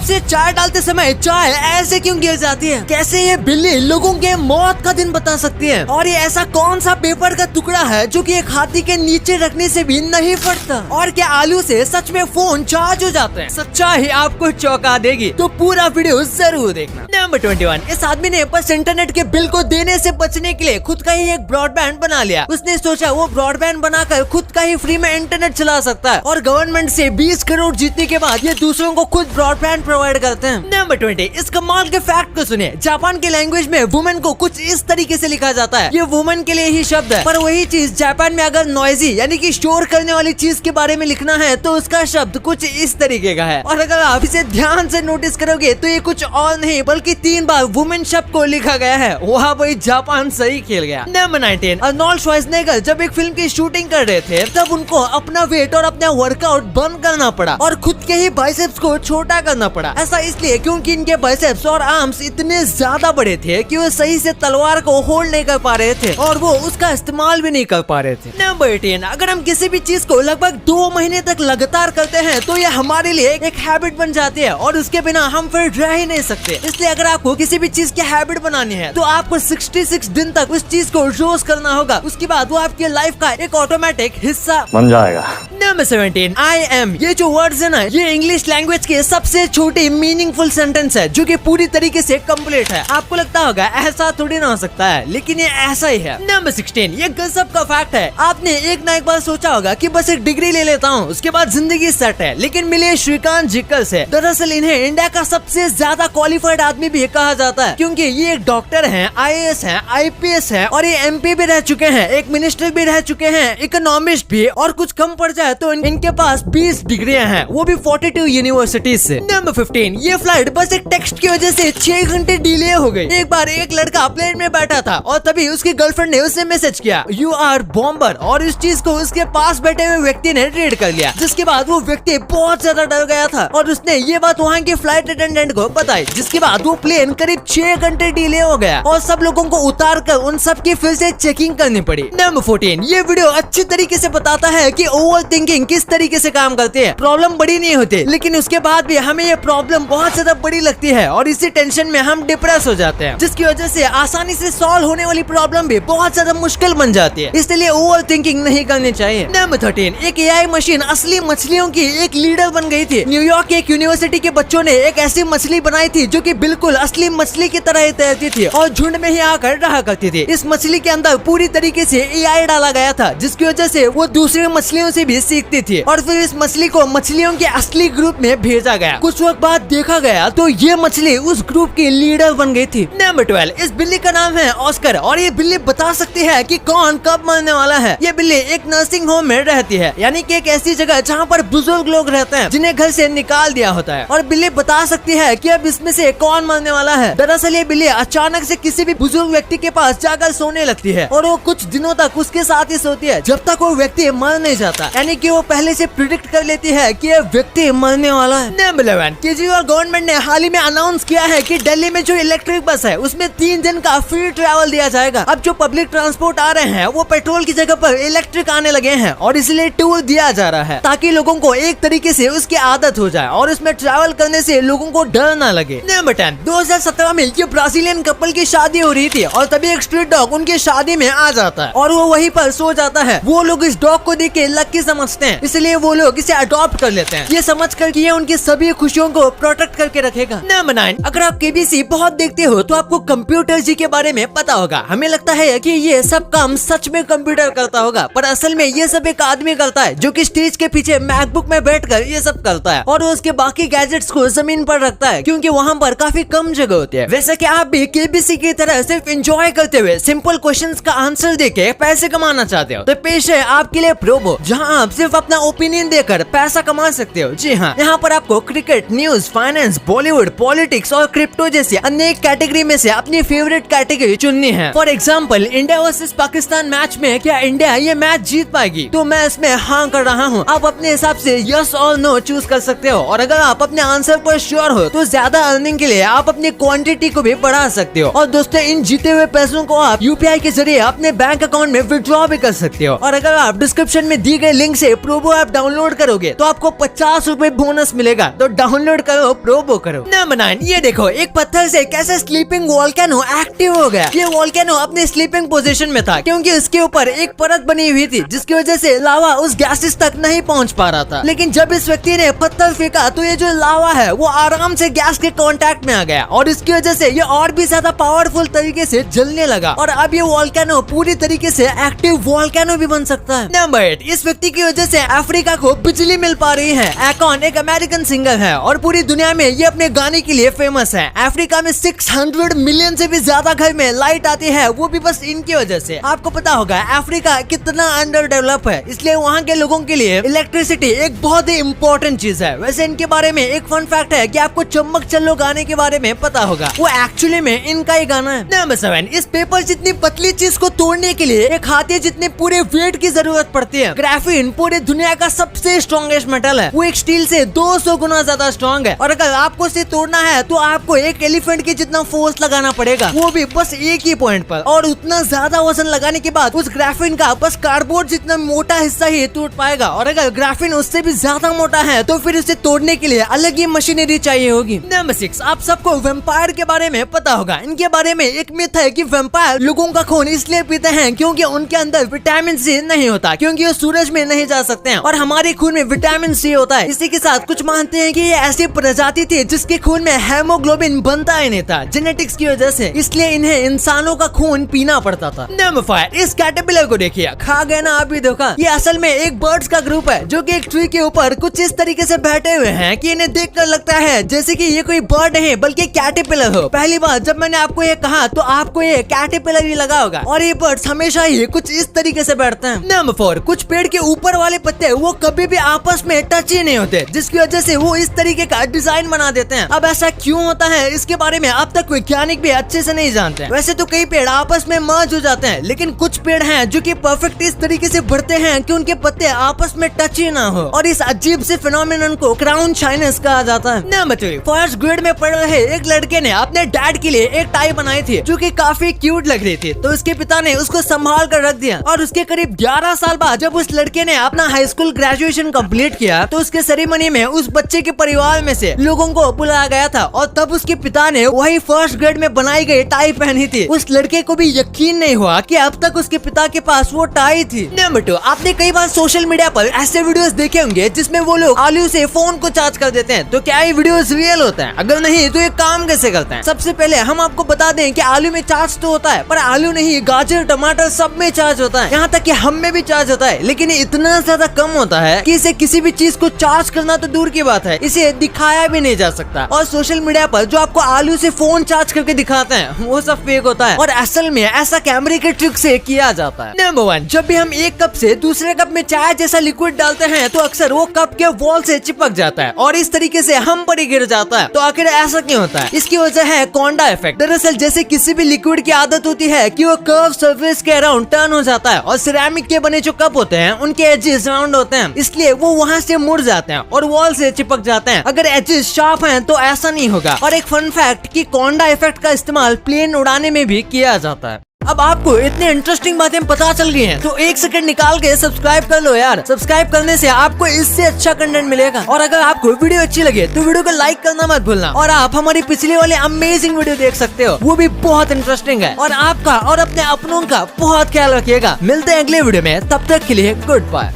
से चाय डालते समय चाय ऐसे क्यों गिर जाती है? कैसे ये बिल्ली लोगों के मौत का दिन बता सकती है? और ये ऐसा कौन सा पेपर का टुकड़ा है जो कि एक हाथी के नीचे रखने से भी नहीं फटता? और क्या आलू से सच में फोन चार्ज हो जाते हैं? सच्चाई आपको चौंका देगी, तो पूरा वीडियो जरूर देखना। नंबर 21, इस आदमी ने बस इंटरनेट के बिल को देने से बचने के लिए खुद का ही एक ब्रॉडबैंड बना लिया। उसने सोचा वो ब्रॉडबैंड बनाकर खुद का ही फ्री में इंटरनेट चला सकता है और गवर्नमेंट से 20 करोड़ जीतने के बाद ये दूसरों को खुद ब्रॉडबैंड प्रोवाइड करते हैं। नंबर 20, इस कमाल के फैक्ट को सुनिए। जापान के लैंग्वेज में वुमेन को कुछ इस तरीके से लिखा जाता है। ये वुमेन के लिए ही शब्द है, पर वही चीज जापान में अगर नॉइजी यानी कि शोर करने वाली चीज के बारे में लिखना है तो उसका शब्द कुछ इस तरीके का है। और अगर आप इसे ध्यान से नोटिस करोगे तो ये कुछ और नहीं बल्कि 3 बार वुमेन शब्द को लिखा गया है। वहाँ वही जापान सही खेल गया। नंबर 19, अर्नोल्ड श्वार्ज़नेगर जब एक फिल्म की शूटिंग कर रहे थे तब उनको अपना वेट और अपना वर्कआउट बंद करना पड़ा और खुद के ही बाइसेप्स को छोटा करना पड़ा। ऐसा इसलिए क्योंकि इनके बाइसेप्स और आर्म्स इतने ज्यादा बड़े थे कि वो सही से तलवार को होल्ड नहीं कर पा रहे थे और वो उसका इस्तेमाल भी नहीं कर पा रहे थे। नंबर 18, अगर हम किसी भी चीज को लगभग 2 महीने तक लगातार करते हैं तो ये हमारे लिए एक हैबिट बन जाती है और उसके बिना हम फिर रह ही नहीं सकते। इसलिए अगर आपको किसी भी चीज की हैबिट बनानी है तो आपको 66 दिन तक उस चीज को रोज करना होगा। उसके बाद वो आपकी लाइफ का एक ऑटोमेटिक हिस्सा बन जाएगा। नंबर 17, आई एम, ये जो वर्ड्स है ना, ये इंग्लिश लैंग्वेज के सबसे छोटे मीनिंगफुल सेंटेंस है जो कि पूरी तरीके से कंप्लीट है। आपको लगता होगा ऐसा थोड़ी ना हो सकता है, लेकिन ये ऐसा ही है। नंबर 16, ये गजब का फैक्ट है। आपने एक ना एक बार सोचा होगा कि बस एक डिग्री ले लेता हूँ उसके बाद जिंदगी सेट है, लेकिन मिले श्रीकांत जिक्कल से। दरअसल इन्हें इंडिया का सबसे ज्यादा क्वालिफाइड आदमी भी कहा जाता है क्योंकि ये एक डॉक्टर हैं, IAS हैं, IPS हैं और ये MP भी रह चुके हैं, एक मिनिस्टर भी रह चुके हैं, इकोनॉमिस्ट भी, और कुछ कम पड़ जाए तो इनके पास 20 डिग्रियां हैं, वो भी 42 यूनिवर्सिटीज से। नंबर 15, ये फ्लाइट बस एक टेक्स्ट की वजह से 6 घंटे डिले हो गई। एक बार एक लड़का प्लेन में बैठा था और तभी उसकी गर्लफ्रेंड ने उसे मैसेज किया, यू आर बॉम्बर, और इस चीज को उसके पास बैठे हुए व्यक्ति ने रीड कर लिया, जिसके बाद वो व्यक्ति बहुत ज्यादा डर गया था और उसने ये बात वहाँ के फ्लाइट अटेंडेंट को बताई, जिसके बाद वो प्लेन करीब 6 घंटे डिले हो गया और सब लोगों को उतार कर उन सब की फिर से चेकिंग करनी पड़ी। नंबर 14, ये वीडियो अच्छी तरीके से बताता है कि ओवर थिंकिंग किस तरीके से काम करती है। प्रॉब्लम बड़ी नहीं होती, लेकिन उसके बाद भी हमें ये प्रॉब्लम बहुत ज्यादा बड़ी लगती है और इसी टेंशन में हम डिप्रेस हो जाते हैं, जिसकी वजह से आसानी से सॉल्व होने वाली प्रॉब्लम भी बहुत ज्यादा मुश्किल बन जाती है। इसलिए ओवर थिंकिंग नहीं करनी चाहिए। नंबर 13, एक AI मशीन असली मछलियों की एक लीडर बन गई थी। न्यूयॉर्क के एक यूनिवर्सिटी के बच्चों ने एक ऐसी मछली बनाई थी जो कि बिल्कुल असली मछली की तरह ही तैरती थी और झुंड में ही आकर रहा करती थी। इस मछली के अंदर पूरी तरीके से AI डाला गया था, जिसकी वजह से वो दूसरी मछलियों से भी सीखती थी और फिर इस मछली को मछलियों के असली ग्रुप में भेजा गया। कुछ वक्त बाद देखा गया तो ये मछली उस ग्रुप की लीडर बन गई थी। नंबर 12, इस बिल्ली का नाम है ऑस्कर और ये बिल्ली बता सकती है कि कौन कब मरने वाला है। ये बिल्ली एक नर्सिंग होम में रहती है, यानी कि एक ऐसी जगह जहाँ पर बुजुर्ग लोग रहते हैं जिन्हें घर से निकाल दिया होता है, और बिल्ली बता सकती है कि अब इसमें से कौन मरने वाला है। दरअसल ये बिल्ली अचानक से किसी भी बुजुर्ग व्यक्ति के पास जाकर सोने लगती है और वो कुछ दिनों तक उसके साथ ही सोती है जब तक वो व्यक्ति मर नहीं जाता, यानी कि वो पहले से प्रिडिक्ट कर लेती है कि ये व्यक्ति मरने वाला है। नंबर 11, केजरीवाल गवर्नमेंट ने हाल ही में अनाउंस किया है कि दिल्ली में जो इलेक्ट्रिक बस है उसमें 3 दिन का फ्री ट्रैवल दिया जाएगा। अब जो पब्लिक ट्रांसपोर्ट आ रहे हैं वो पेट्रोल की जगह पर इलेक्ट्रिक आने लगे हैं और इसलिए टूल दिया जा रहा है ताकि लोगों को एक तरीके से उसकी आदत हो जाए और उसमें ट्रैवल करने से लोगों को डर ना लगे। नंबर 10, 2017 में ये ब्राजीलियन कपल की शादी हो रही थी और तभी एक स्ट्रीट डॉग उनकी शादी में आ जाता है और वो वहीं पर सो जाता है। वो लोग इस डॉग को देख के लकी समझते हैं, इसलिए वो लोग इसे अडॉप्ट कर लेते हैं, ये समझ कर कि ये उनकी सभी खुशियों को प्रोटेक्ट करके रखेगा। नंबर 9, अगर आप KBC बहुत देखते हो तो आपको कंप्यूटर जी के बारे में पता होगा। हमें लगता है कि ये सब काम सच में कंप्यूटर करता होगा, पर असल में ये सब एक आदमी करता है जो कि स्टेज के पीछे मैकबुक में बैठकर ये सब करता है और उसके बाकी गैजेट्स को जमीन पर रखता है क्योंकि वहाँ पर काफी कम जगह होती है। वैसे कि आप भी KBC की तरह सिर्फ एंजॉय करते हुए सिंपल क्वेश्चंस का आंसर देके पैसे कमाना चाहते हो तो पेश है आपके लिए प्रोबो, जहां आप सिर्फ अपना ओपिनियन देकर पैसा कमा सकते हो। जी हाँ, यहाँ पर आपको cricket, news, finance, Bollywood, politics और क्रिप्टो जैसी अनेक कैटेगरी में से अपनी फेवरेट कैटेगरी चुननी है। For example, India versus Pakistan match में क्या इंडिया ये मैच जीत पाएगी, तो मैं इसमें हाँ कर रहा हूँ। आप अपने हिसाब से यस और नो चूज कर सकते हो और अगर आप अपने आंसर पर श्योर हो तो ज्यादा अर्निंग के लिए आप अपनी क्वांटिटी को भी बढ़ा सकते हो। और दोस्तों, इन जीते हुए पैसों को आप UPI के जरिए अपने बैंक अकाउंट में विड्रॉ भी कर सकते हो। और अगर आप डिस्क्रिप्शन में दी गई लिंक से प्रोबो ऐप डाउनलोड करोगे तो आपको 50 रुपए बोनस मिलेगा। तो डाउनलोड डाउनलोड करो, प्रोबो करो। नंबर 9, ये देखो एक पत्थर से कैसे स्लीपिंग वोल्केनो एक्टिव हो गया। ये वोल्केनो अपने स्लीपिंग पोजीशन में था क्योंकि उसके ऊपर एक परत बनी हुई थी जिसकी वजह से लावा उस गैसेस तक नहीं पहुंच पा रहा था। लेकिन जब इस व्यक्ति ने पत्थर फेंका तो ये जो लावा है वो आराम से गैस के कांटेक्ट में आ गया और इसकी वजह से ये और भी ज्यादा पावरफुल तरीके से जलने लगा और अब ये वोल्केनो पूरी तरीके से एक्टिव वोल्केनो भी बन सकता है। नंबर 8, इस व्यक्ति की वजह से अफ्रीका को बिजली मिल पा रही है। एकॉन एक अमेरिकन सिंगर है और पूरी दुनिया में ये अपने गाने के लिए फेमस है। अफ्रीका में 600 मिलियन से भी ज्यादा घर में लाइट आती है, वो भी बस इनकी वजह से। आपको पता होगा अफ्रीका कितना अंडर डेवलप है, इसलिए वहाँ के लोगों के लिए इलेक्ट्रिसिटी एक बहुत ही इम्पोर्टेंट चीज है। वैसे इनके बारे में एक फन फैक्ट है कि आपको चम्मक चलो गाने के बारे में पता होगा, वो एक्चुअली में इनका ही गाना है। नंबर 7, इस पेपर जितनी पतली चीज को तोड़ने के लिए एक हाथी जितने पूरे वेट की जरूरत पड़ती है। ग्राफीन पूरी दुनिया का सबसे स्ट्रॉन्गेस्ट मेटल है, वो एक स्टील से 200 गुना ज्यादा स्ट्रॉन्ग है और अगर आपको इसे तोड़ना है तो आपको एक एलिफेंट के जितना फोर्स लगाना पड़ेगा, वो भी बस एक ही पॉइंट पर। और उतना ज्यादा वजन लगाने के बाद उस ग्राफीन का बस कार्डबोर्ड जितना मोटा हिस्सा ही टूट पाएगा और अगर ग्राफीन उससे भी ज्यादा मोटा है तो फिर उसे तोड़ने के लिए अलग ही मशीनरी चाहिए होगी। नंबर 6, आप सबको वैम्पायर के बारे में पता होगा। इनके बारे में एक मिथ है कि वैम्पायर लोगों का खून इसलिए पीते हैं क्योंकि उनके अंदर विटामिन सी नहीं होता, क्योंकि वो सूरज में नहीं जा सकते हैं और हमारे खून में विटामिन सी होता है। इसी के साथ कुछ मानते हैं कि ये ऐसी प्रजाति थी जिसके खून में हेमोग्लोबिन बनता ही नहीं था जेनेटिक्स की वजह से, इसलिए इन्हें इंसानों का खून पीना पड़ता था। नंबर 5, इस कैटरपिलर को देखिए, खा गए ना आप भी धोखा। ये असल में एक बर्ड्स का ग्रुप है जो कि एक ट्री के ऊपर कुछ इस तरीके से बैठे हुए हैं कि इन्हें देखकर लगता है जैसे कि ये कोई बर्ड नहीं बल्कि कैटरपिलर हो। पहली बार जब मैंने आपको ये कहा तो आपको ये कैटरपिलर ही लगा होगा और ये बर्ड्स हमेशा ही कुछ इस तरीके से बैठते हैं। नंबर 4, कुछ पेड़ के ऊपर वाले पत्ते वो कभी भी आपस में टच ही नहीं होते, जिसकी वजह से वो इस तरीके का डिजाइन बना देते हैं। अब ऐसा क्यों होता है इसके बारे में अब तक वैज्ञानिक भी अच्छे से नहीं जानते। वैसे तो कई पेड़ आपस में मर्ज हो जाते हैं, लेकिन कुछ पेड़ हैं जो कि परफेक्ट इस तरीके से बढ़ते हैं कि उनके पत्ते आपस में टच ही ना हो और इस अजीब से फिनोमिनन को क्राउन शाइनस कहा जाता है। नंबर 3, फर्स्ट ग्रेड में पढ़ रहे एक लड़के ने अपने डैड के लिए एक टाई बनाई थी जो कि काफी क्यूट लग रही थी, तो उसके पिता ने उसको संभाल कर रख दिया और उसके करीब 11 साल बाद जब उस लड़के ने अपना हाई स्कूल ग्रेजुएशन कंप्लीट किया तो उसके सेरेमनी में उस बच्चे के परिवार में से लोगों को बुलाया गया था और तब उसके पिता ने वही फर्स्ट ग्रेड में बनाई गई टाई पहनी थी। उस लड़के को भी यकीन नहीं हुआ कि अब तक उसके पिता के पास वो टाई थी। नंबर 2, आपने कई बार सोशल मीडिया पर ऐसे वीडियोस देखे होंगे जिसमें वो लोग आलू से फोन को चार्ज कर देते हैं, तो क्या ये वीडियोस रियल होते हैं? अगर नहीं तो ये काम कैसे करते हैं? सबसे पहले हम आपको बता दें कि आलू में चार्ज तो होता है, पर आलू नहीं, गाजर टमाटर सब में चार्ज होता है, यहाँ तक कि हम में भी चार्ज होता है, लेकिन ये इतना ज्यादा कम होता है कि इसे किसी भी चीज को चार्ज करना तो दूर की बात है, इसे दिखाया भी नहीं जा सकता। और सोशल मीडिया पर जो आपको आलू से फोन चार्ज करके दिखाते हैं वो सब फेक होता है और असल में ऐसा कैमरे के ट्रिक से किया जाता है। नंबर 1, जब भी हम एक कप से दूसरे कप में चाय जैसा लिक्विड डालते हैं तो अक्सर वो कप के वॉल से चिपक जाता है और इस तरीके से हम पर ही गिर जाता है। तो आखिर ऐसा क्यों होता है? इसकी वजह है कोंडा इफेक्ट। दरअसल जैसे किसी भी लिक्विड की आदत होती है कि वो कर्व सरफेस के अराउंड टर्न हो जाता है और सिरेमिक के बने जो कप होते हैं उनके एजेस राउंड होते हैं, इसलिए वो वहाँ से मुड़ जाते हैं और वॉल से चिपक जाते हैं। अगर एजेस शार्प हैं तो ऐसा नहीं होगा। और एक फन फैक्ट कि कोंडा इफेक्ट का इस्तेमाल प्लेन उड़ाने में भी किया जाता है। अब आपको इतनी इंटरेस्टिंग बातें पता चल गई हैं, तो एक सेकंड निकाल के सब्सक्राइब कर लो यार। सब्सक्राइब करने से आपको इससे अच्छा कंटेंट मिलेगा और अगर आपको वीडियो अच्छी लगे तो वीडियो को लाइक करना मत भूलना और आप हमारी पिछले वाले अमेजिंग वीडियो देख सकते हो, वो भी बहुत इंटरेस्टिंग है। और आपका और अपने अपनों का बहुत ख्याल रखिएगा। मिलते हैं अगले वीडियो में, तब तक के लिए गुड बाय।